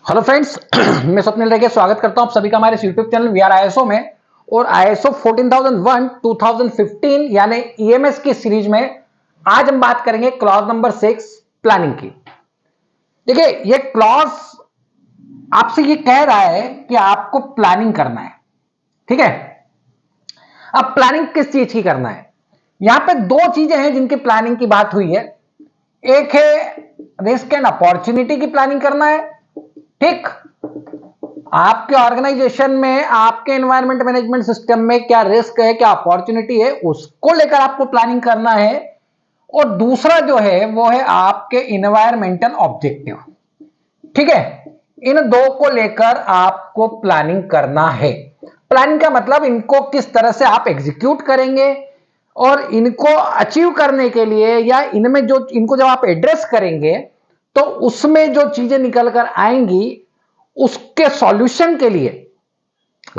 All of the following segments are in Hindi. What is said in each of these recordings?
हेलो फ्रेंड्स मैं स्वप्निल रेगे स्वागत करता हूं आप सभी का हमारे YouTube channel we are ISO में। और आईएसओ 14001 2015 यानी ईएमएस की सीरीज में आज हम बात करेंगे क्लॉज नंबर 6 प्लानिंग की। देखिए ये क्लॉज आपसे ये कह रहा है कि आपको प्लानिंग करना है, ठीक है। अब प्लानिंग किस चीज की करना है? यहां पे दो चीजें हैं जिनकी प्लानिंग की बात हुई है। एक है रिस्क एंड अपॉर्चुनिटी की प्लानिंग करना है, ठीक। आपके ऑर्गेनाइजेशन में आपके एनवायरमेंट मैनेजमेंट सिस्टम में क्या रिस्क है, क्या अपॉर्चुनिटी है, उसको लेकर आपको प्लानिंग करना है। और दूसरा जो है वो है आपके इन्वायरमेंटल ऑब्जेक्टिव, ठीक है। इन दो को लेकर आपको प्लानिंग करना है। प्लानिंग का मतलब इनको किस तरह से आप एग्जीक्यूट करेंगे और इनको अचीव करने के लिए या इनमें जो इनको जब आप एड्रेस करेंगे तो उसमें जो चीजें निकल कर आएंगी उसके सॉल्यूशन के लिए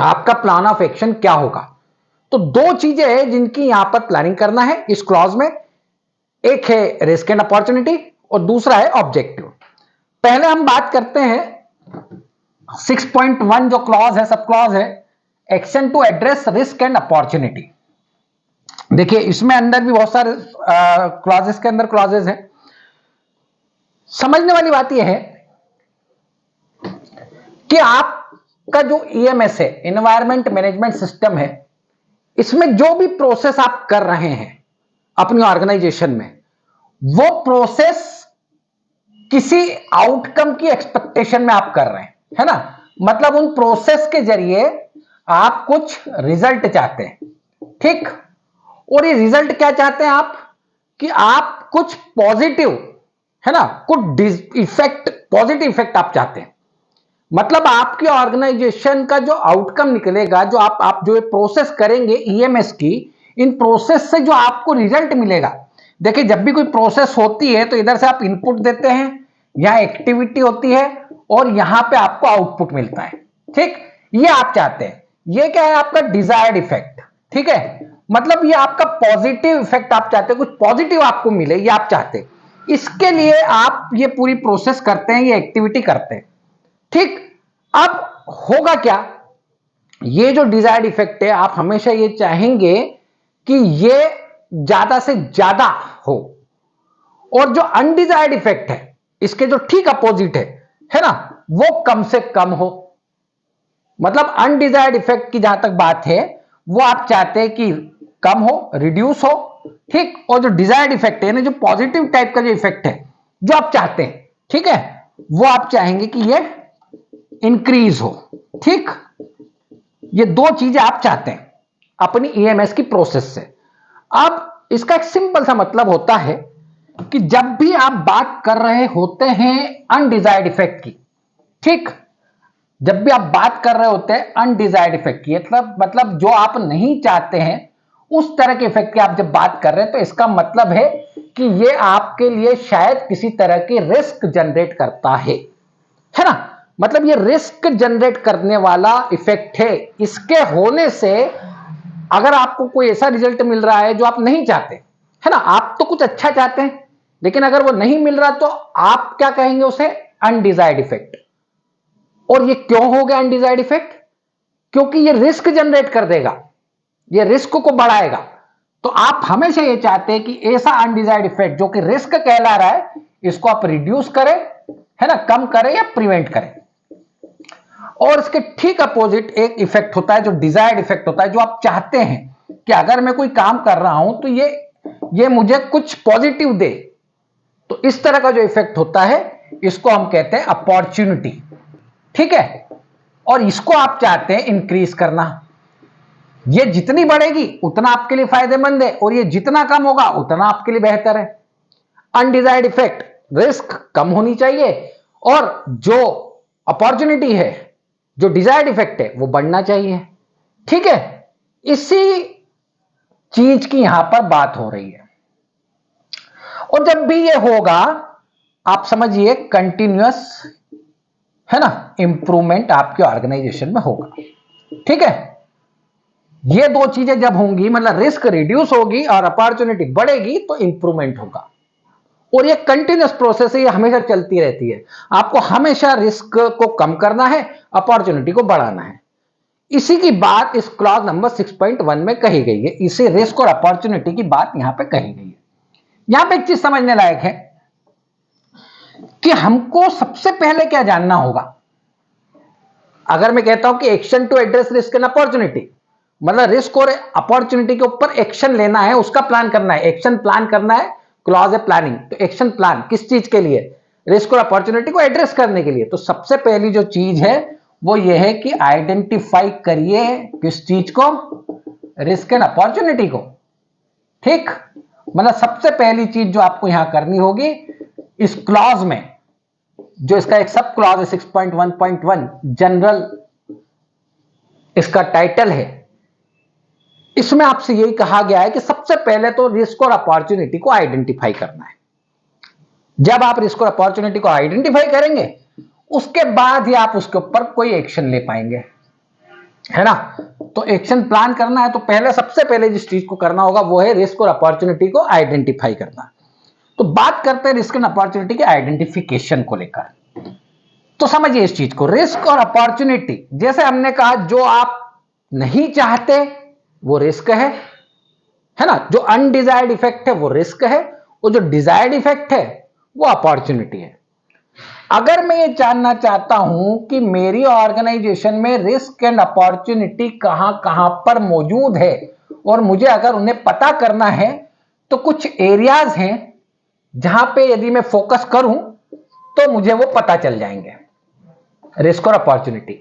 आपका प्लान ऑफ एक्शन क्या होगा। तो दो चीजें हैं जिनकी यहां पर प्लानिंग करना है इस क्लॉज में। एक है रिस्क एंड अपॉर्चुनिटी और दूसरा है ऑब्जेक्टिव। पहले हम बात करते हैं 6.1 जो क्लॉज है, सब क्लॉज है, action to address risk and opportunity. देखिए इसमें अंदर भी बहुत सारे क्लॉजेस के अंदर क्लॉजेस हैं। समझने वाली बात यह है कि आपका जो ईएमएस है, एनवायरमेंट मैनेजमेंट सिस्टम है, इसमें जो भी प्रोसेस आप कर रहे हैं अपनी ऑर्गेनाइजेशन में, वो प्रोसेस किसी आउटकम की एक्सपेक्टेशन में आप कर रहे हैं, है ना। मतलब उन प्रोसेस के जरिए आप कुछ रिजल्ट चाहते हैं, ठीक। और ये रिजल्ट क्या चाहते हैं आप कि आप कुछ पॉजिटिव, है ना, कुछ इफेक्ट, पॉजिटिव इफेक्ट आप चाहते हैं। मतलब आपकी ऑर्गेनाइजेशन का जो आउटकम निकलेगा, जो आप जो प्रोसेस करेंगे ईएमएस की, इन प्रोसेस से जो आपको रिजल्ट मिलेगा। देखिए जब भी कोई प्रोसेस होती है तो इधर से आप इनपुट देते हैं, यहां एक्टिविटी होती है और यहां पे आपको आउटपुट मिलता है, ठीक। ये आप चाहते हैं, ये क्या है आपका डिजायर्ड इफेक्ट, ठीक है। मतलब ये आपका पॉजिटिव इफेक्ट आप चाहते हैं, कुछ पॉजिटिव आपको मिले, ये आप चाहते हैं। इसके लिए आप ये पूरी प्रोसेस करते हैं, ये एक्टिविटी करते हैं, ठीक। अब होगा क्या, ये जो डिजायर्ड इफेक्ट है आप हमेशा ये चाहेंगे कि ये ज्यादा से ज्यादा हो, और जो अनडिजायर्ड इफेक्ट है इसके जो ठीक अपोजिट है ना, वो कम से कम हो। मतलब अनडिजायर्ड इफेक्ट की जहां तक बात है वो आप चाहते हैं कि कम हो, रिड्यूस हो, ठीक। और जो डिजायर्ड इफेक्ट है ना, जो पॉजिटिव टाइप का जो इफेक्ट है जो आप चाहते हैं, ठीक है, वो आप चाहेंगे कि ये इंक्रीज हो, ठीक। ये दो चीजें आप चाहते हैं अपनी ईएमएस की प्रोसेस से। अब इसका एक सिंपल सा मतलब होता है कि जब भी आप बात कर रहे होते हैं अनडिजायर्ड इफेक्ट की, ठीक, जब भी आप बात कर रहे होते हैं अनडिजायर्ड इफेक्ट की, मतलब जो आप नहीं चाहते हैं उस तरह के इफेक्ट की आप जब बात कर रहे हैं, तो इसका मतलब है कि ये आपके लिए शायद किसी तरह की रिस्क जनरेट करता है ना। मतलब ये रिस्क जनरेट करने वाला इफेक्ट है। इसके होने से अगर आपको कोई ऐसा रिजल्ट मिल रहा है जो आप नहीं चाहते, है ना, आप तो कुछ अच्छा चाहते हैं, लेकिन अगर वो नहीं मिल रहा तो आप क्या कहेंगे उसे, अनडिजायर्ड इफेक्ट। और ये क्यों हो गया अनडिजायर्ड इफेक्ट? क्योंकि ये रिस्क जनरेट कर देगा, ये रिस्क को बढ़ाएगा। तो आप हमेशा ये चाहते हैं कि ऐसा अनडिजायर्ड इफेक्ट जो कि रिस्क कहला रहा है, इसको आप रिड्यूस करें, है ना, कम करें या प्रिवेंट करें। और इसके ठीक अपोजिट एक इफेक्ट होता है जो डिजायर्ड इफेक्ट होता है, जो आप चाहते हैं कि अगर मैं कोई काम कर रहा हूं तो ये मुझे कुछ पॉजिटिव दे। तो इस तरह का जो इफेक्ट होता है इसको हम कहते हैं अपॉर्चुनिटी, ठीक है। और इसको आप चाहते हैं इंक्रीज करना। ये जितनी बढ़ेगी उतना आपके लिए फायदेमंद है और ये जितना कम होगा उतना आपके लिए बेहतर है। अनडिजायर्ड इफेक्ट, रिस्क कम होनी चाहिए और जो अपॉर्चुनिटी है, जो डिजायर्ड इफेक्ट है, वो बढ़ना चाहिए, ठीक है। इसी चीज की यहां पर बात हो रही है। और जब भी ये होगा आप समझिए कंटिन्यूअस, है ना, इंप्रूवमेंट आपके ऑर्गेनाइजेशन में होगा, ठीक है। ये दो चीजें जब होंगी, मतलब रिस्क रिड्यूस होगी और अपॉर्चुनिटी बढ़ेगी, तो इंप्रूवमेंट होगा। और ये कंटिन्यूस प्रोसेस है, ये हमेशा चलती रहती है। आपको हमेशा रिस्क को कम करना है, अपॉर्चुनिटी को बढ़ाना है। इसी की बात इस क्लॉज नंबर 6.1 में कही गई है। इसी रिस्क और अपॉर्चुनिटी की बात यहां पे कही गई है। यहां पे एक चीज समझने लायक है कि हमको सबसे पहले क्या जानना होगा। अगर मैं कहता हूं कि action to address risk and opportunity, मतलब रिस्क और अपॉर्चुनिटी के ऊपर एक्शन लेना है, उसका प्लान करना है, एक्शन प्लान करना है, क्लॉज है प्लानिंग। तो एक्शन प्लान किस चीज के लिए? रिस्क और अपॉर्चुनिटी को एड्रेस करने के लिए। तो सबसे पहली जो चीज है वो ये है कि आइडेंटिफाई करिए किस चीज को? रिस्क एंड अपॉर्चुनिटी को। ठीक, मतलब सबसे पहली चीज जो आपको यहां करनी होगी इस क्लॉज में, जो इसका एक सब क्लॉज है 6.1.1 जनरल इसका टाइटल है, इसमें आपसे यही कहा गया है कि सबसे पहले तो रिस्क और अपॉर्चुनिटी को आइडेंटिफाई करना है। जब आप रिस्क और अपॉर्चुनिटी को आइडेंटिफाई करेंगे उसके बाद ही आप उसके ऊपर कोई एक्शन ले पाएंगे, है ना। तो एक्शन प्लान करना है तो पहले सबसे पहले जिस चीज को करना होगा वो है रिस्क और अपॉर्चुनिटी को आइडेंटिफाई करना। तो बात करते हैं रिस्क एंड अपॉर्चुनिटी के आइडेंटिफिकेशन को लेकर। तो समझिए इस चीज को, रिस्क और अपॉर्चुनिटी जैसे हमने कहा जो आप नहीं चाहते वो रिस्क है ना। जो अनडिजायर्ड इफेक्ट है वो रिस्क है, और जो डिजायर्ड इफेक्ट है वो अपॉर्चुनिटी है। अगर मैं ये जानना चाहता हूं कि मेरी ऑर्गेनाइजेशन में रिस्क एंड अपॉर्चुनिटी कहां कहां पर मौजूद है, और मुझे अगर उन्हें पता करना है, तो कुछ एरियाज हैं जहां पे यदि मैं फोकस करूं तो मुझे वो पता चल जाएंगे, रिस्क और अपॉर्चुनिटी।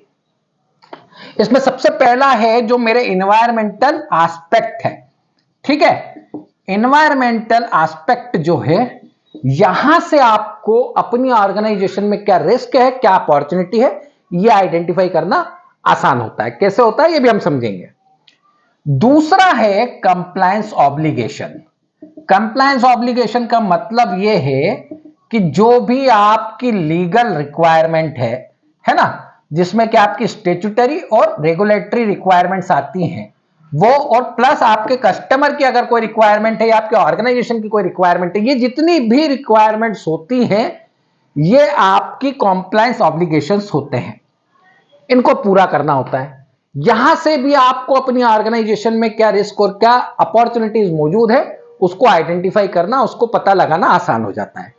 इसमें सबसे पहला है जो मेरे इन्वायरमेंटल एस्पेक्ट है। ठीक है, इन्वायरमेंटल एस्पेक्ट जो है, यहां से आपको अपनी ऑर्गेनाइजेशन में क्या रिस्क है क्या अपॉर्चुनिटी है यह आइडेंटिफाई करना आसान होता है। कैसे होता है ये भी हम समझेंगे। दूसरा है कंप्लायंस ऑब्लिगेशन। कंप्लायंस ऑब्लिगेशन का मतलब यह है कि जो भी आपकी लीगल रिक्वायरमेंट है ना, जिसमें कि आपकी स्टेट्यूटरी और रेगुलेटरी रिक्वायरमेंट्स आती हैं वो, और प्लस आपके कस्टमर की अगर कोई रिक्वायरमेंट है या आपके ऑर्गेनाइजेशन की कोई रिक्वायरमेंट है, ये जितनी भी रिक्वायरमेंट्स होती हैं ये आपकी कॉम्प्लायंस ऑब्लिगेशंस होते हैं, इनको पूरा करना होता है। यहां से भी आपको अपनी ऑर्गेनाइजेशन में क्या रिस्क और क्या अपॉर्चुनिटीज मौजूद है उसको आइडेंटिफाई करना, उसको पता लगाना आसान हो जाता है।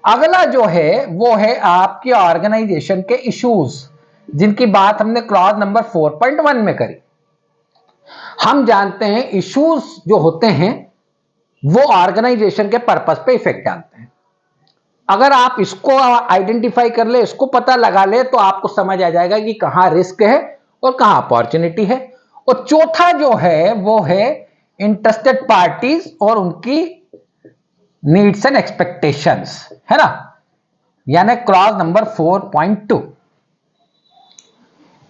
अगला जो है वो है आपकी ऑर्गेनाइजेशन के इश्यूज, जिनकी बात हमने क्लॉज नंबर 4.1 में करी। हम जानते हैं इश्यूज जो होते हैं वो ऑर्गेनाइजेशन के पर्पस पे इफेक्ट डालते हैं। अगर आप इसको आइडेंटिफाई कर ले, इसको पता लगा ले, तो आपको समझ आ जाएगा कि कहां रिस्क है और कहां अपॉर्चुनिटी है। और चौथा जो है वो है इंटरेस्टेड पार्टीज और उनकी नीड्स एंड एक्सपेक्टेशंस, है ना, यानी क्लॉज नंबर 4.2।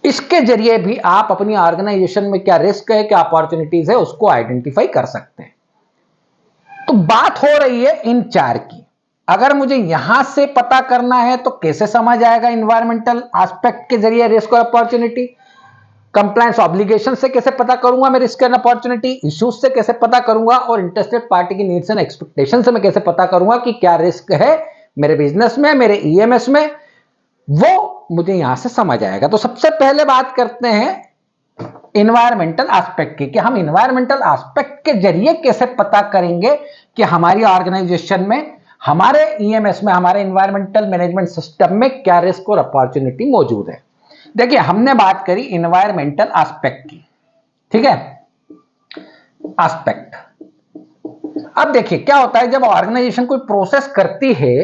इसके जरिए भी आप अपनी ऑर्गेनाइजेशन में क्या रिस्क है क्या अपॉर्चुनिटीज है उसको आइडेंटिफाई कर सकते हैं। तो बात हो रही है इन चार की। अगर मुझे यहां से पता करना है तो कैसे समझ आएगा? इन्वायरमेंटल एस्पेक्ट के जरिए रिस्क और अपॉर्चुनिटी। कंप्लायंस ऑब्लिगेशन से कैसे पता करूंगा मैं रिस्क एंड अपॉर्चुनिटी? इश्यूज से कैसे पता करूंगा? और इंटरेस्टेड पार्टी की नीड्स एंड एक्सपेक्टेशन से मैं कैसे पता करूंगा कि क्या रिस्क है मेरे बिजनेस में, मेरे ईएमएस में? वो मुझे यहां से समझ आएगा। तो सबसे पहले बात करते हैं इन्वायरमेंटल एस्पेक्ट की, कि हम इन्वायरमेंटल एस्पेक्ट के जरिए कैसे पता करेंगे कि हमारी ऑर्गेनाइजेशन में, हमारे ईएमएस में, हमारे इन्वायरमेंटल मैनेजमेंट सिस्टम में क्या रिस्क और अपॉर्चुनिटी मौजूद है। देखिए हमने बात करी इन्वायरमेंटल एस्पेक्ट की, ठीक है, एस्पेक्ट। अब देखिए क्या होता है जब ऑर्गेनाइजेशन कोई प्रोसेस करती है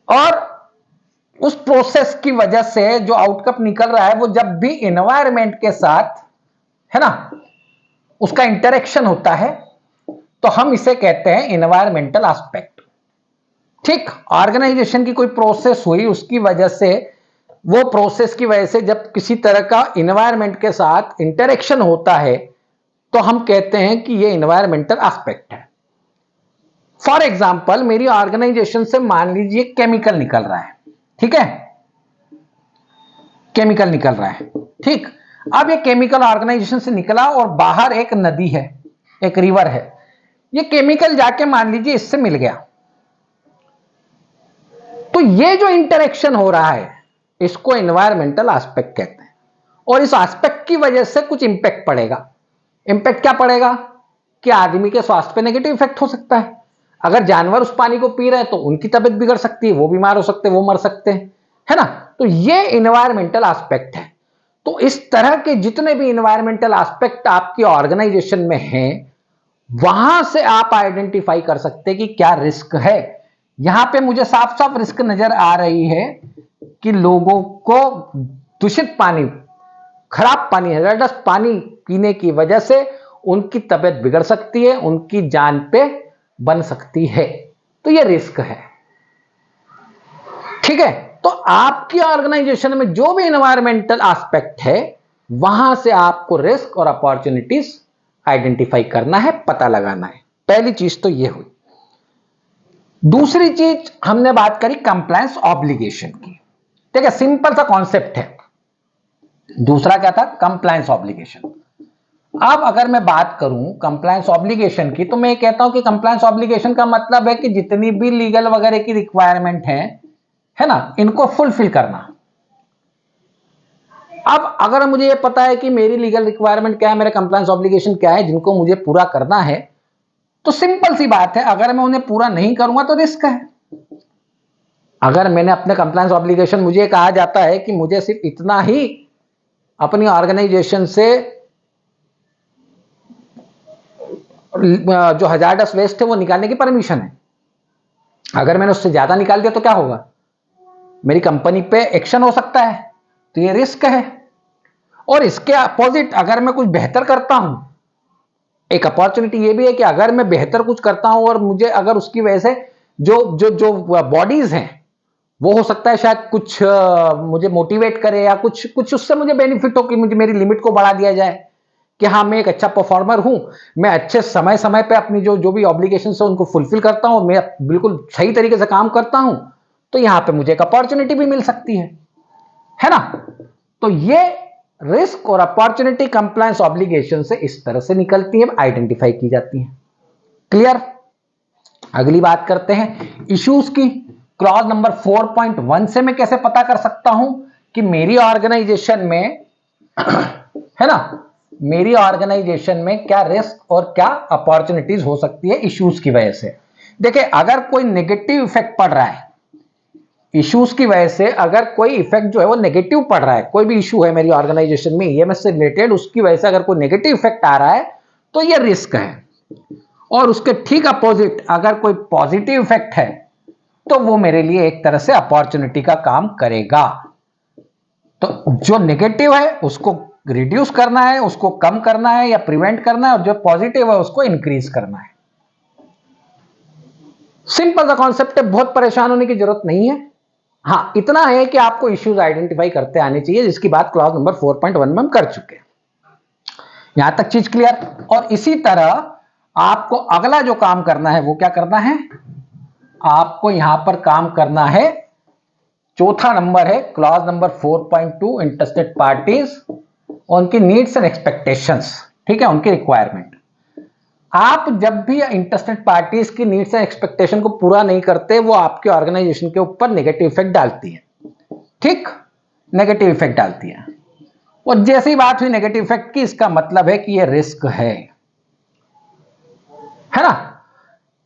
और उस प्रोसेस की वजह से जो आउटकम निकल रहा है वो जब भी एनवायरनमेंट के साथ, है ना, उसका इंटरेक्शन होता है तो हम इसे कहते हैं एनवायरमेंटल एस्पेक्ट। ठीक, ऑर्गेनाइजेशन की कोई प्रोसेस हुई, उसकी वजह से, वो प्रोसेस की वजह से जब किसी तरह का एनवायरनमेंट के साथ इंटरेक्शन होता है तो हम कहते हैं कि ये एनवायरमेंटल एस्पेक्ट है। फॉर एग्जाम्पल मेरी ऑर्गेनाइजेशन से मान लीजिए केमिकल निकल रहा है, ठीक है, केमिकल निकल रहा है, ठीक। अब ये केमिकल ऑर्गेनाइजेशन से निकला और बाहर एक नदी है, एक रिवर है, ये केमिकल जाके मान लीजिए इससे मिल गया, तो ये जो इंटरेक्शन हो रहा है इसको एनवायरमेंटल एस्पेक्ट कहते हैं, और इस एस्पेक्ट की वजह से कुछ इंपैक्ट पड़ेगा। इंपैक्ट क्या पड़ेगा कि आदमी के स्वास्थ्य पे नेगेटिव इफेक्ट हो सकता है। अगर जानवर उस पानी को पी रहे हैं तो उनकी तबीयत बिगड़ सकती है, वो बीमार हो सकते हैं, वो मर सकते हैं, है ना। तो ये इन्वायरमेंटल एस्पेक्ट है। तो इस तरह के जितने भी इन्वायरमेंटल एस्पेक्ट आपकी ऑर्गेनाइजेशन में हैं, वहां से आप आइडेंटिफाई कर सकते हैं कि क्या रिस्क है। यहां पे मुझे साफ साफ रिस्क नजर आ रही है कि लोगों को दूषित पानी, खराब पानी, हैजर्डस पानी पीने की वजह से उनकी तबीयत बिगड़ सकती है, उनकी जान पे बन सकती है। तो यह रिस्क है, ठीक है। तो आपकी ऑर्गेनाइजेशन में जो भी एनवायरमेंटल एस्पेक्ट है, वहां से आपको रिस्क और अपॉर्चुनिटीज आइडेंटिफाई करना है, पता लगाना है। पहली चीज तो यह हुई। दूसरी चीज हमने बात करी कंप्लायंस ऑब्लिगेशन की, ठीक है, सिंपल सा कॉन्सेप्ट है। दूसरा क्या था? Compliance obligation. अब अगर मैं बात करूं कंप्लायंस ऑब्लिगेशन की, तो मैं कहता हूं कि कंप्लायंस ऑब्लिगेशन का मतलब है कि जितनी भी लीगल वगैरह की रिक्वायरमेंट है ना, इनको फुलफिल करना। अब अगर मुझे यह पता है कि मेरी लीगल रिक्वायरमेंट क्या है, मेरा कंप्लायंस ऑब्लिगेशन क्या है, जिनको मुझे पूरा करना है, तो सिंपल सी बात है, अगर मैं उन्हें पूरा नहीं करूंगा तो रिस्क है। अगर मैंने अपने कंप्लायंस ऑब्लिगेशन, मुझे कहा जाता है कि मुझे सिर्फ इतना ही अपनी ऑर्गेनाइजेशन से जो हजारडस वेस्ट है वो निकालने की परमिशन है। अगर मैंने उससे ज्यादा निकाल दिया तो क्या होगा? मेरी कंपनी पे एक्शन हो सकता है। तो ये रिस्क है। और इसके अपोजिट अगर मैं कुछ बेहतर करता हूं, एक अपॉर्चुनिटी ये भी है कि अगर मैं बेहतर कुछ करता हूं और मुझे अगर उसकी वजह से जो जो जो बॉडीज हैं, वो हो सकता है शायद कुछ मुझे मोटिवेट करे, या कुछ कुछ उससे मुझे बेनिफिट हो कि मुझे मेरी लिमिट को बढ़ा दिया जाए कि हाँ मैं एक अच्छा परफॉर्मर हूं, मैं अच्छे समय समय पे अपनी जो भी ऑब्लिगेशन है उनको फुलफिल करता हूं, मैं बिल्कुल सही तरीके से काम करता हूं, तो यहां पे मुझे एक अपॉर्चुनिटी भी मिल सकती है ना। तो ये रिस्क और अपॉर्चुनिटी कंप्लायंस ऑब्लिगेशन से इस तरह से निकलती है, आइडेंटिफाई की जाती है। क्लियर? अगली बात करते हैं इश्यूज की। क्लॉज नंबर 4.1 से मैं कैसे पता कर सकता हूं कि मेरी ऑर्गेनाइजेशन में है ना, मेरी ऑर्गेनाइजेशन में क्या रिस्क और क्या अपॉर्चुनिटीज हो सकती है इश्यूज की वजह से। देखिए, अगर कोई नेगेटिव इफेक्ट पड़ रहा है इश्यूज की वजह से, अगर कोई इफेक्ट जो है वो नेगेटिव पड़ रहा है, कोई भी इशू है मेरी ऑर्गेनाइजेशन में ईएमएस से रिलेटेड, उसकी वजह से अगर कोई नेगेटिव इफेक्ट आ रहा है तो ये रिस्क है। और उसके ठीक अपोजिट अगर कोई पॉजिटिव इफेक्ट है तो वो मेरे लिए एक तरह से अपॉर्चुनिटी का काम करेगा। तो जो नेगेटिव है उसको रिड्यूस करना है, उसको कम करना है या प्रिवेंट करना है, और जो पॉजिटिव है उसको इंक्रीज करना है। सिंपल सा कॉन्सेप्ट है, बहुत परेशान होने की जरूरत नहीं है। हाँ, इतना है कि आपको इश्यूज आइडेंटिफाई करते आने चाहिए, जिसकी बात क्लॉज नंबर 4.1 में हम कर चुके हैं। यहां तक चीज क्लियर? और इसी तरह आपको अगला जो काम करना है वो क्या करना है? आपको यहां पर काम करना है, चौथा नंबर है क्लॉज नंबर 4.2 इंटरेस्टेड पार्टीज, उनकी नीड्स एंड एक्सपेक्टेशंस, ठीक है, उनकी रिक्वायरमेंट। आप जब भी इंटरेस्टेड पार्टीज की नीड्स एंड एक्सपेक्टेशन को पूरा नहीं करते, वो आपके ऑर्गेनाइजेशन के ऊपर नेगेटिव इफेक्ट डालती है। ठीक, नेगेटिव इफेक्ट डालती है। और जैसी बात हुई नेगेटिव इफेक्ट की, इसका मतलब है कि ये रिस्क है ना।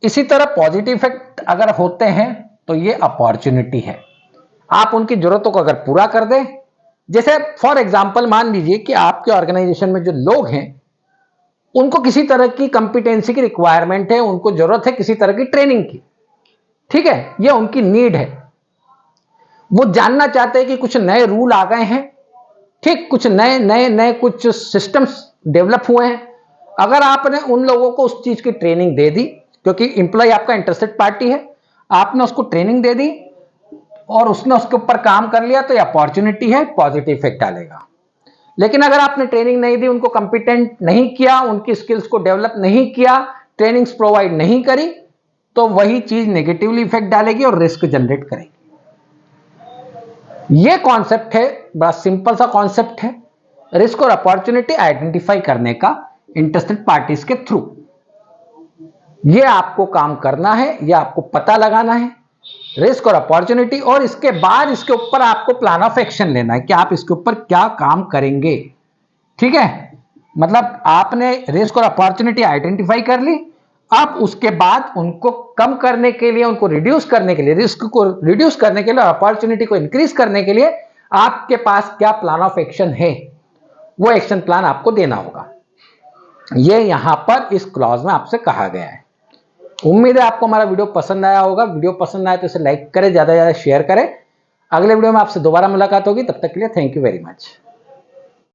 इसी तरह पॉजिटिव इफेक्ट अगर होते हैं तो ये अपॉर्चुनिटी है। आप उनकी जरूरतों को अगर पूरा कर दें, जैसे फॉर एग्जांपल मान लीजिए कि आपके ऑर्गेनाइजेशन में जो लोग हैं उनको किसी तरह की कंपिटेंसी की रिक्वायरमेंट है, उनको जरूरत है किसी तरह की ट्रेनिंग की, ठीक है, ये उनकी नीड है। वो जानना चाहते हैं कि कुछ नए रूल आ गए हैं, ठीक, कुछ नए नए नए कुछ सिस्टम्स डेवलप हुए हैं। अगर आपने उन लोगों को उस चीज की ट्रेनिंग दे दी, क्योंकि एम्प्लॉय आपका इंटरेस्टेड पार्टी है, आपने उसको ट्रेनिंग दे दी और उसने उसके ऊपर काम कर लिया, तो ये अपॉर्चुनिटी है, पॉजिटिव इफेक्ट डालेगा। लेकिन अगर आपने ट्रेनिंग नहीं दी, उनको कंपिटेंट नहीं किया, उनकी स्किल्स को डेवलप नहीं किया, ट्रेनिंग्स प्रोवाइड नहीं करी, तो वही चीज नेगेटिवली इफेक्ट डालेगी और रिस्क जनरेट करेगी। यह कॉन्सेप्ट है, बड़ा सिंपल सा कॉन्सेप्ट है, रिस्क और अपॉर्चुनिटी आइडेंटिफाई करने का इंटरेस्टेड पार्टीज के थ्रू। यह आपको काम करना है, यह आपको पता लगाना है रिस्क और अपॉर्चुनिटी, और इसके बाद इसके ऊपर आपको प्लान ऑफ एक्शन लेना है कि आप इसके ऊपर क्या काम करेंगे। ठीक है, मतलब आपने रिस्क और अपॉर्चुनिटी आइडेंटिफाई कर ली, अब उसके बाद उनको कम करने के लिए, उनको रिड्यूस करने के लिए, रिस्क को रिड्यूस करने के लिए, अपॉर्चुनिटी को इंक्रीज करने के लिए आपके पास क्या प्लान ऑफ एक्शन है, वो एक्शन प्लान आपको देना होगा। ये यहां पर इस क्लॉज में आपसे कहा गया है। उम्मीद है आपको हमारा वीडियो पसंद आया होगा। वीडियो पसंद आए तो इसे लाइक करें, ज्यादा से ज्यादा शेयर करें। अगले वीडियो में आपसे दोबारा मुलाकात होगी, तब तक के लिए थैंक यू वेरी मच।